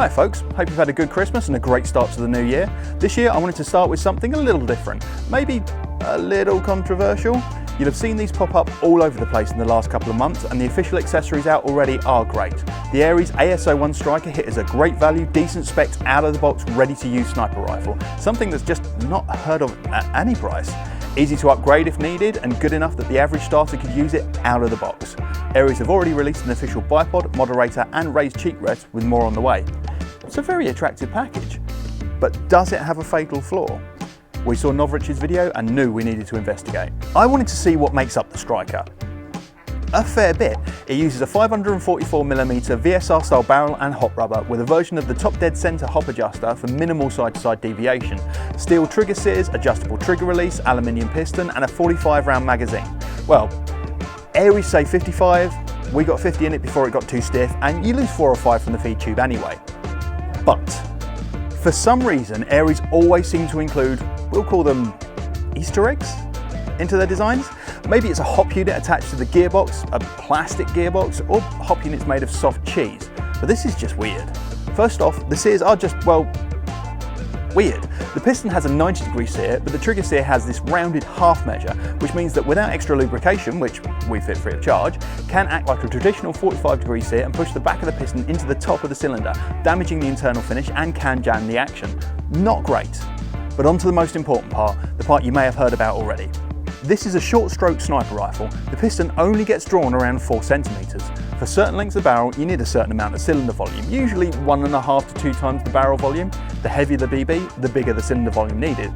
Hi folks, hope you've had a good Christmas and a great start to the new year. This year I wanted to start with something a little different, maybe a little controversial. You'll have seen these pop up all over the place in the last couple of months, and the official accessories out already are great. The Ares AS01 Striker hit is a great value, decent spec, out of the box, ready to use sniper rifle. Something that's just not heard of at any price. Easy to upgrade if needed, and good enough that the average starter could use it out of the box. Ares have already released an official bipod, moderator and raised cheek rest, with more on the way. It's a very attractive package, but does it have a fatal flaw? We saw Novrich's video and knew we needed to investigate. I wanted to see what makes up the Striker. A fair bit. It uses a 544mm VSR style barrel and hop rubber with a version of the top dead center hop adjuster for minimal side to side deviation, steel trigger sears, adjustable trigger release, aluminium piston and a 45 round magazine. Well, Ares say 55, we got 50 in it before it got too stiff, and you lose 4 or 5 from the feed tube anyway. But for some reason Ares always seem to include, we'll call them Easter eggs, into their designs. Maybe it's a hop unit attached to the gearbox, a plastic gearbox, or hop units made of soft cheese. But this is just weird. First off, the sears are just, well, weird. The piston has a 90-degree sear, but the trigger sear has this rounded half measure, which means that without extra lubrication, which we fit free of charge, can act like a traditional 45-degree sear and push the back of the piston into the top of the cylinder, damaging the internal finish and can jam the action. Not great. But on to the most important part, the part you may have heard about already. This is a short stroke sniper rifle. The piston only gets drawn around 4 centimeters. For certain lengths of barrel, you need a certain amount of cylinder volume, usually 1.5 to 2 times the barrel volume. The heavier the BB, the bigger the cylinder volume needed.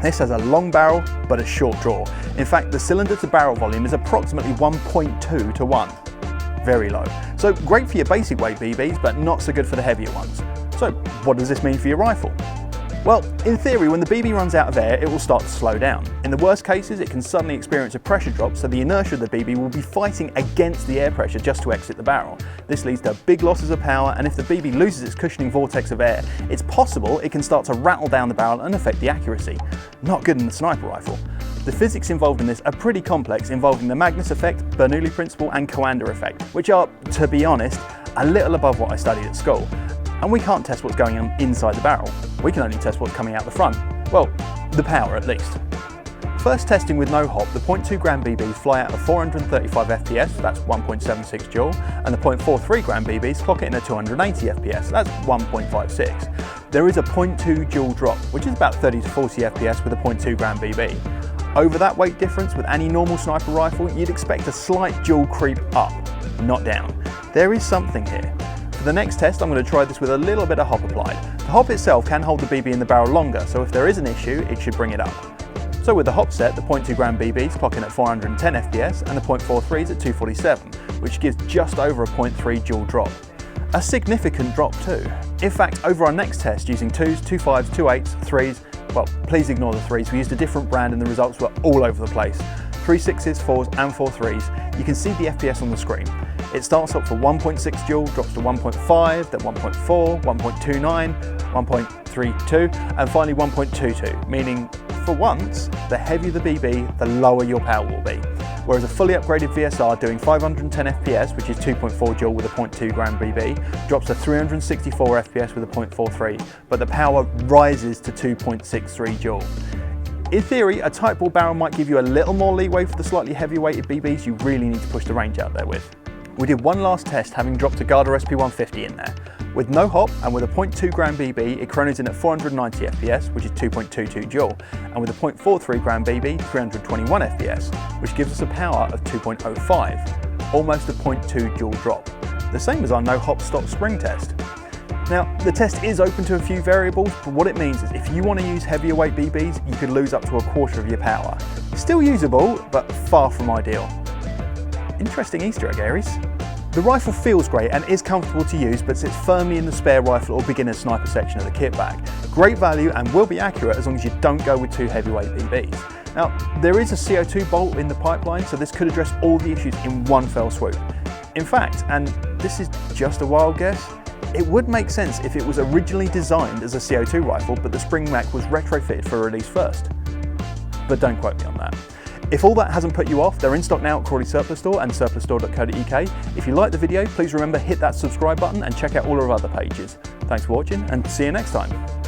This has a long barrel, but a short draw. In fact, the cylinder to barrel volume is approximately 1.2 to 1. Very low. So great for your basic weight BBs, but not so good for the heavier ones. So what does this mean for your rifle? Well, in theory, when the BB runs out of air, it will start to slow down. In the worst cases, it can suddenly experience a pressure drop, so the inertia of the BB will be fighting against the air pressure just to exit the barrel. This leads to big losses of power, and if the BB loses its cushioning vortex of air, it's possible it can start to rattle down the barrel and affect the accuracy. Not good in the sniper rifle. The physics involved in this are pretty complex, involving the Magnus effect, Bernoulli principle and Coanda effect, which are, to be honest, a little above what I studied at school. And we can't test what's going on inside the barrel. We can only test what's coming out the front. Well, the power at least. First testing with no hop, the 0.2 gram BBs fly out at 435 FPS, that's 1.76 joule, and the 0.43 gram BBs clock it in at 280 FPS, that's 1.56. There is a 0.2 joule drop, which is about 30 to 40 FPS with a 0.2 gram BB. Over that weight difference with any normal sniper rifle, you'd expect a slight joule creep up, not down. There is something here. For the next test, I'm going to try this with a little bit of hop applied. The hop itself can hold the BB in the barrel longer, so if there is an issue, it should bring it up. So with the hop set, the 0.2 gram BBs clocking at 410 FPS and the 0.43s at 247, which gives just over a 0.3 joule drop. A significant drop too. In fact, over our next test using 2s, 2.5s, 2.8s, 3s, well, please ignore the 3s, we used a different brand and the results were all over the place. 3.6s, 4s and 4.3s, you can see the FPS on the screen. It starts up for 1.6 joule, drops to 1.5, then 1.4, 1.29, 1.32 and finally 1.22, meaning for once, the heavier the BB, the lower your power will be. Whereas a fully upgraded VSR doing 510 FPS, which is 2.4 joule with a 0.2 gram BB, drops to 364 FPS with a 0.43, but the power rises to 2.63 joule. In theory, a tight ball barrel might give you a little more leeway for the slightly heavier weighted BBs you really need to push the range out there with. We did one last test having dropped a Garda SP150 in there. With no hop and with a 0.2 gram BB, it chronos in at 490 FPS, which is 2.22 joule, and with a 0.43 gram BB, 321 FPS, which gives us a power of 2.05, almost a 0.2 joule drop. The same as our no hop stop spring test. Now, the test is open to a few variables, but what it means is if you want to use heavier weight BBs, you could lose up to a quarter of your power. Still usable, but far from ideal. Interesting Easter egg, Ares. The rifle feels great and is comfortable to use, but sits firmly in the spare rifle or beginner sniper section of the kit bag. Great value and will be accurate as long as you don't go with too heavyweight BBs. Now, there is a CO2 bolt in the pipeline, so this could address all the issues in one fell swoop. In fact, and this is just a wild guess, it would make sense if it was originally designed as a CO2 rifle, but the spring mech was retrofitted for release first. But don't quote me on that. If all that hasn't put you off, they're in stock now at Crawley Surplus Store and surplusstore.co.uk. If you like the video, please remember hit that subscribe button and check out all our other pages. Thanks for watching and see you next time.